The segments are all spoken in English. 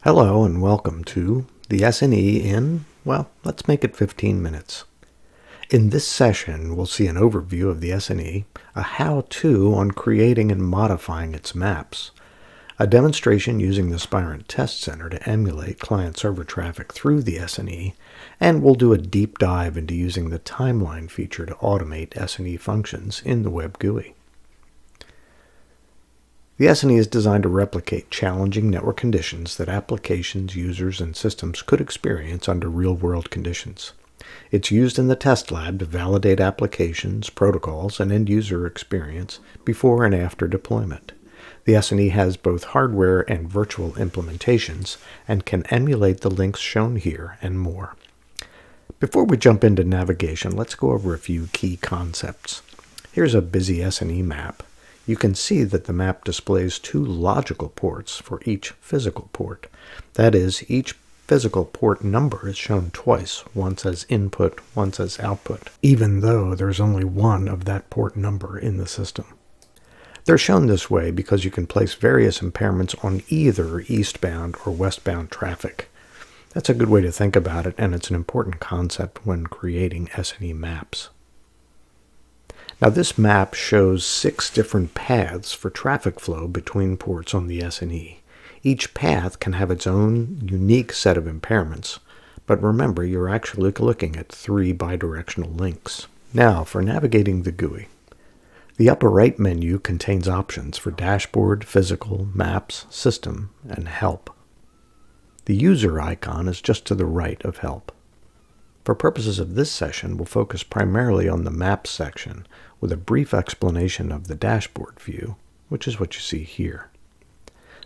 Hello and welcome to the SNE in, well, let's make it 15 minutes. In this session, we'll see an overview of the SNE, a how-to on creating and modifying its maps, a demonstration using the Spirent TestCenter to emulate client-server traffic through the SNE, and we'll do a deep dive into using the Timeline feature to automate SNE functions in the Web GUI. The SNE is designed to replicate challenging network conditions that applications, users, and systems could experience under real-world conditions. It's used in the test lab to validate applications, protocols, and end-user experience before and after deployment. The SNE has both hardware and virtual implementations and can emulate the links shown here and more. Before we jump into navigation, let's go over a few key concepts. Here's a busy SNE map. You can see that the map displays two logical ports for each physical port. That is, each physical port number is shown twice, once as input, once as output, even though there's only one of that port number in the system. They're shown this way because you can place various impairments on either eastbound or westbound traffic. That's a good way to think about it, and it's an important concept when creating SNE maps. Now this map shows 6 different paths for traffic flow between ports on the SNE. Each path can have its own unique set of impairments, but remember you're actually looking at 3 bidirectional links. Now for navigating the GUI. The upper right menu contains options for dashboard, physical, maps, system, and help. The user icon is just to the right of help. For purposes of this session, we'll focus primarily on the Maps section with a brief explanation of the dashboard view, which is what you see here.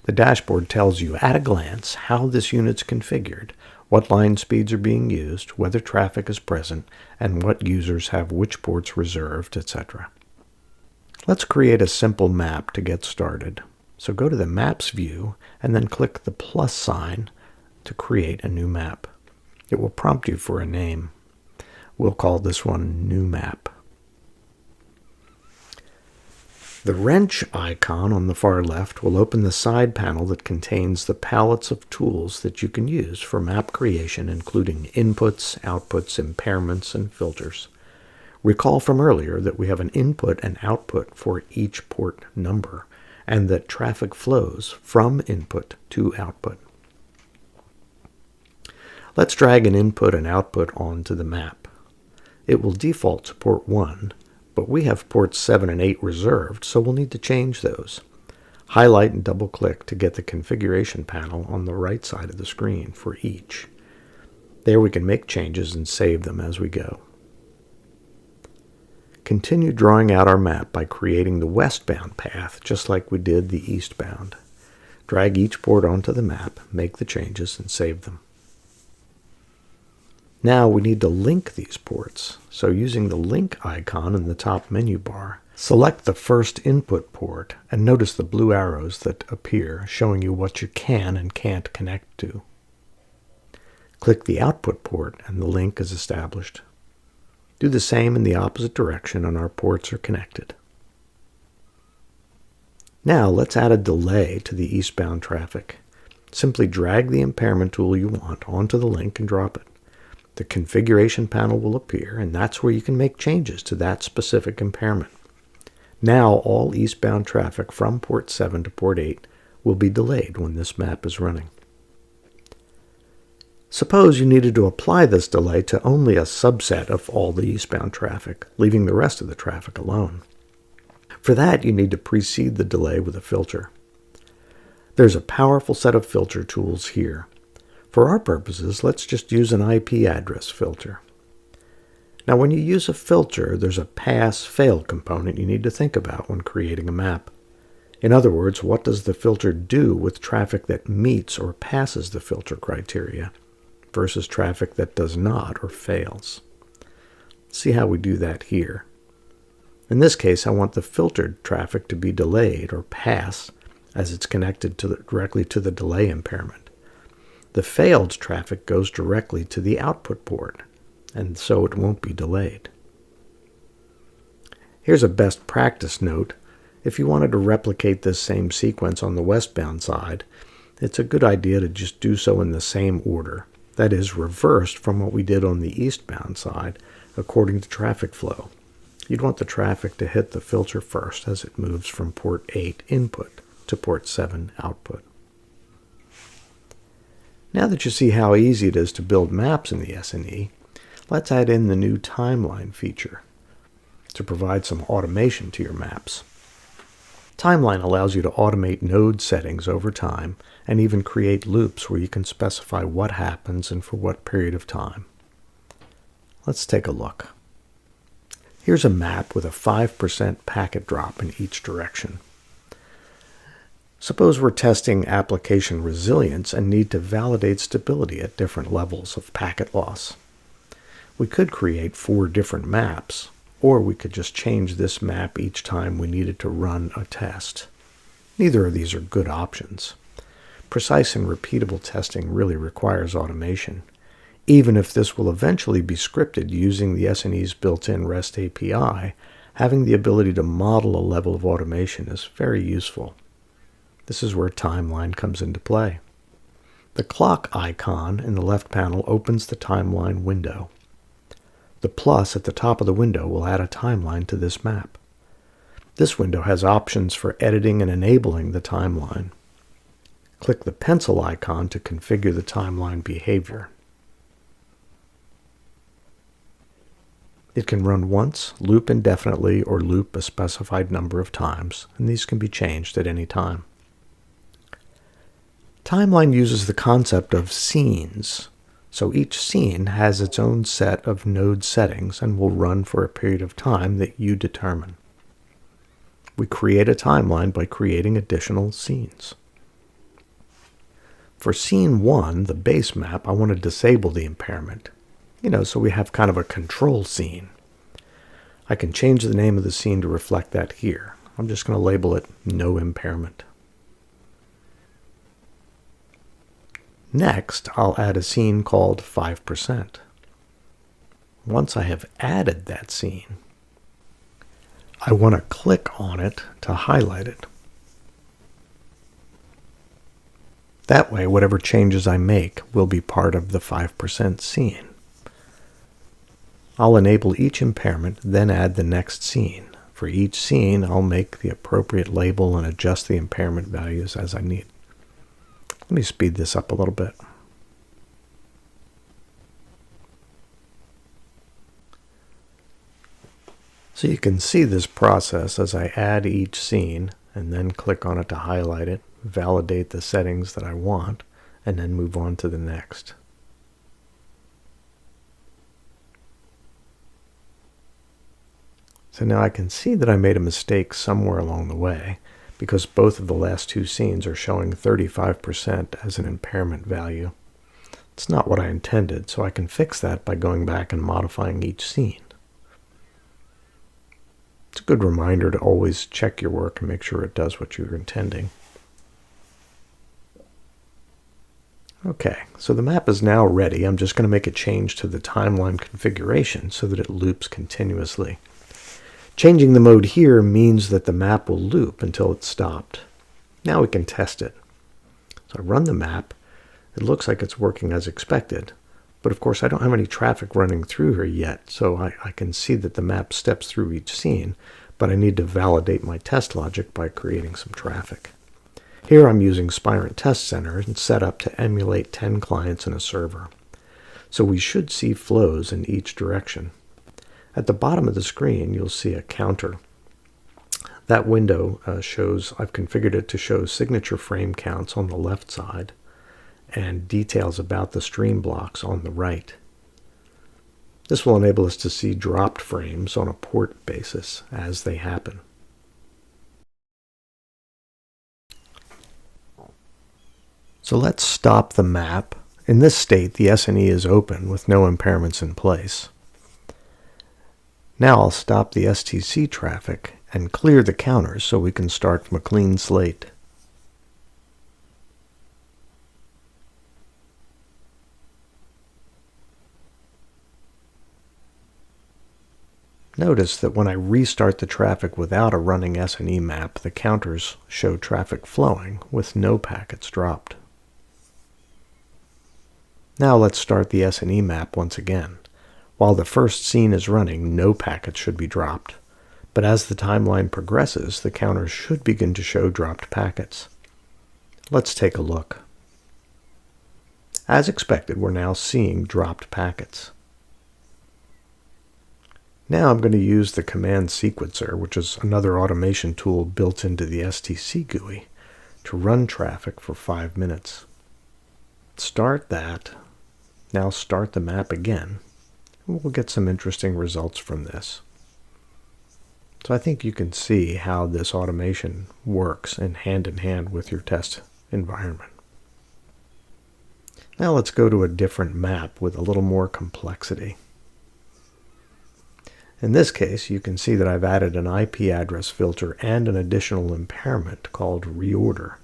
The dashboard tells you at a glance how this unit's configured, what line speeds are being used, whether traffic is present, and what users have which ports reserved, etc. Let's create a simple map to get started. So go to the Maps view and then click the plus sign to create a new map. It will prompt you for a name. We'll call this one New Map. The wrench icon on the far left will open the side panel that contains the palettes of tools that you can use for map creation, including inputs, outputs, impairments, and filters. Recall from earlier that we have an input and output for each port number, and that traffic flows from input to output. Let's drag an input and output onto the map. It will default to port 1, but we have ports 7 and 8 reserved, so we'll need to change those. Highlight and double-click to get the configuration panel on the right side of the screen for each. There we can make changes and save them as we go. Continue drawing out our map by creating the westbound path, just like we did the eastbound. Drag each port onto the map, make the changes, and save them. Now we need to link these ports, so using the link icon in the top menu bar, select the first input port and notice the blue arrows that appear showing you what you can and can't connect to. Click the output port and the link is established. Do the same in the opposite direction and our ports are connected. Now let's add a delay to the eastbound traffic. Simply drag the impairment tool you want onto the link and drop it. The configuration panel will appear, and that's where you can make changes to that specific impairment. Now all eastbound traffic from port 7 to port 8 will be delayed when this map is running. Suppose you needed to apply this delay to only a subset of all the eastbound traffic, leaving the rest of the traffic alone. For that, you need to precede the delay with a filter. There's a powerful set of filter tools here. For our purposes, let's just use an IP address filter. Now when you use a filter, there's a pass-fail component you need to think about when creating a map. In other words, what does the filter do with traffic that meets or passes the filter criteria versus traffic that does not or fails? See how we do that here. In this case, I want the filtered traffic to be delayed or pass as it's connected directly to the delay impairment. The failed traffic goes directly to the output port, and so it won't be delayed. Here's a best practice note. If you wanted to replicate this same sequence on the westbound side, It's a good idea to just do so in the same order, that is, reversed from what we did on the eastbound side according to traffic flow. You'd want the traffic to hit the filter first as it moves from port 8 input to port 7 output. Now that you see how easy it is to build maps in the SNE, let's add in the new Timeline feature to provide some automation to your maps. Timeline allows you to automate node settings over time and even create loops where you can specify what happens and for what period of time. Let's take a look. Here's a map with a 5% packet drop in each direction. Suppose we're testing application resilience and need to validate stability at different levels of packet loss. We could create 4 different maps, or we could just change this map each time we needed to run a test. Neither of these are good options. Precise and repeatable testing really requires automation. Even if this will eventually be scripted using the SNE's built-in REST API, having the ability to model a level of automation is very useful. This is where Timeline comes into play. The clock icon in the left panel opens the Timeline window. The plus at the top of the window will add a timeline to this map. This window has options for editing and enabling the timeline. Click the pencil icon to configure the timeline behavior. It can run once, loop indefinitely, or loop a specified number of times, and these can be changed at any time. Timeline uses the concept of scenes. So each scene has its own set of node settings and will run for a period of time that you determine. We create a timeline by creating additional scenes. For scene 1, the base map, I want to disable the impairment. So we have kind of a control scene. I can change the name of the scene to reflect that here. I'm just going to label it No Impairment. Next, I'll add a scene called 5%. Once I have added that scene, I want to click on it to highlight it. That way, whatever changes I make will be part of the 5% scene. I'll enable each impairment, then add the next scene. For each scene, I'll make the appropriate label and adjust the impairment values as I need. Let me speed this up a little bit. So you can see this process as I add each scene and then click on it to highlight it, validate the settings that I want, and then move on to the next. So now I can see that I made a mistake somewhere along the way, because both of the last 2 scenes are showing 35% as an impairment value. It's not what I intended, so I can fix that by going back and modifying each scene. It's a good reminder to always check your work and make sure it does what you're intending. Okay, so the map is now ready. I'm just going to make a change to the timeline configuration so that it loops continuously. Changing the mode here means that the map will loop until it's stopped. Now we can test it. So I run the map. It looks like it's working as expected. But of course I don't have any traffic running through here yet, so I can see that the map steps through each scene, but I need to validate my test logic by creating some traffic. Here I'm using Spirent TestCenter and set up to emulate 10 clients in a server. So we should see flows in each direction. At the bottom of the screen, you'll see a counter. That window shows, I've configured it to show signature frame counts on the left side and details about the stream blocks on the right. This will enable us to see dropped frames on a port basis as they happen. So let's stop the map. In this state, the SNE is open with no impairments in place. Now I'll stop the STC traffic and clear the counters so we can start from a clean slate. Notice that when I restart the traffic without a running SNE map, the counters show traffic flowing with no packets dropped. Now let's start the SNE map once again. While the first scene is running, no packets should be dropped. But as the timeline progresses, the counter should begin to show dropped packets. Let's take a look. As expected, we're now seeing dropped packets. Now I'm going to use the command sequencer, which is another automation tool built into the STC GUI, to run traffic for 5 minutes. Start that. Now start the map again. And we'll get some interesting results from this. So I think you can see how this automation works in hand with your test environment. Now let's go to a different map with a little more complexity. In this case, you can see that I've added an IP address filter and an additional impairment called reorder.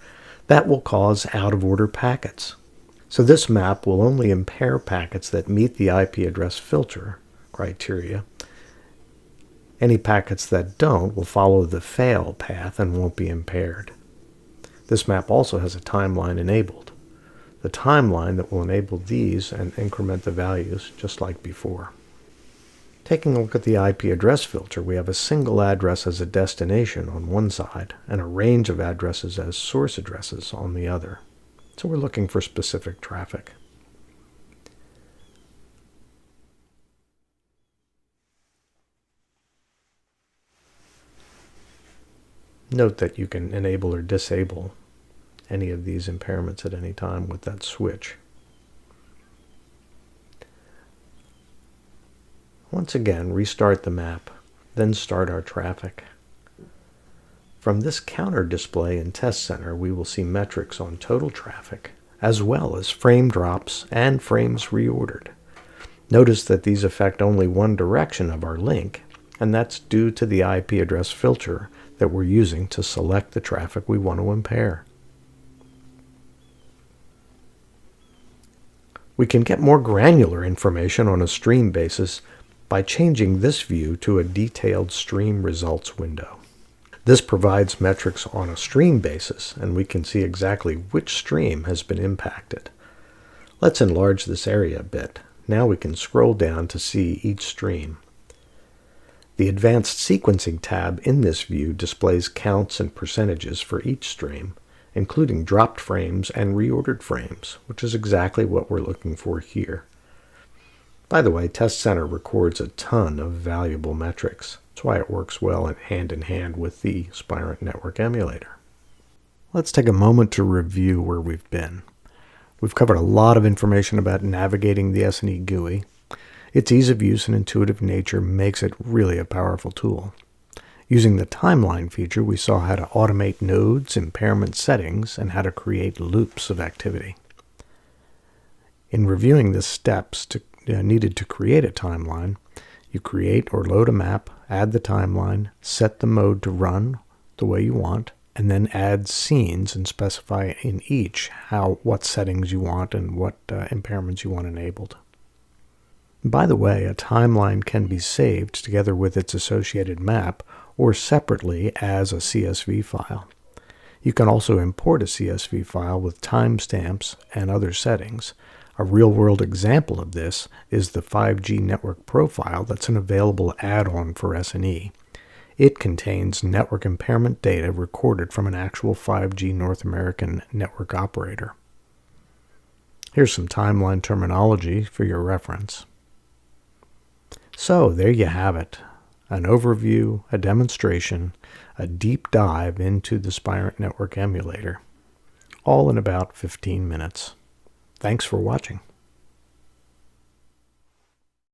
That will cause out-of-order packets. So this map will only impair packets that meet the IP address filter criteria. Any packets that don't will follow the fail path and won't be impaired. This map also has a timeline enabled. The timeline that will enable these and increment the values just like before. Taking a look at the IP address filter, we have a single address as a destination on one side and a range of addresses as source addresses on the other. So we're looking for specific traffic. Note that you can enable or disable any of these impairments at any time with that switch. Once again, restart the map, then start our traffic. From this counter display in TestCenter, we will see metrics on total traffic, as well as frame drops and frames reordered. Notice that these affect only one direction of our link, and that's due to the IP address filter that we're using to select the traffic we want to impair. We can get more granular information on a stream basis by changing this view to a detailed stream results window. This provides metrics on a stream basis, and we can see exactly which stream has been impacted. Let's enlarge this area a bit. Now we can scroll down to see each stream. The Advanced Sequencing tab in this view displays counts and percentages for each stream, including dropped frames and reordered frames, which is exactly what we're looking for here. By the way, TestCenter records a ton of valuable metrics. That's why it works well hand in hand with the Spirent Network Emulator. Let's take a moment to review where we've been. We've covered a lot of information about navigating the SNE GUI. Its ease of use and intuitive nature makes it really a powerful tool. Using the timeline feature, we saw how to automate nodes, impairment settings, and how to create loops of activity. In reviewing the steps needed to create a timeline, you create or load a map, add the timeline, set the mode to run the way you want, and then add scenes and specify in each what settings you want and what impairments you want enabled. By the way, a timeline can be saved together with its associated map or separately as a CSV file. You can also import a CSV file with timestamps and other settings. A real-world example of this is the 5G network profile that's an available add-on for SNE. It contains network impairment data recorded from an actual 5G North American network operator. Here's some timeline terminology for your reference. So there you have it, an overview, a demonstration, a deep dive into the Spirent Network Emulator, all in about 15 minutes. Thanks for watching.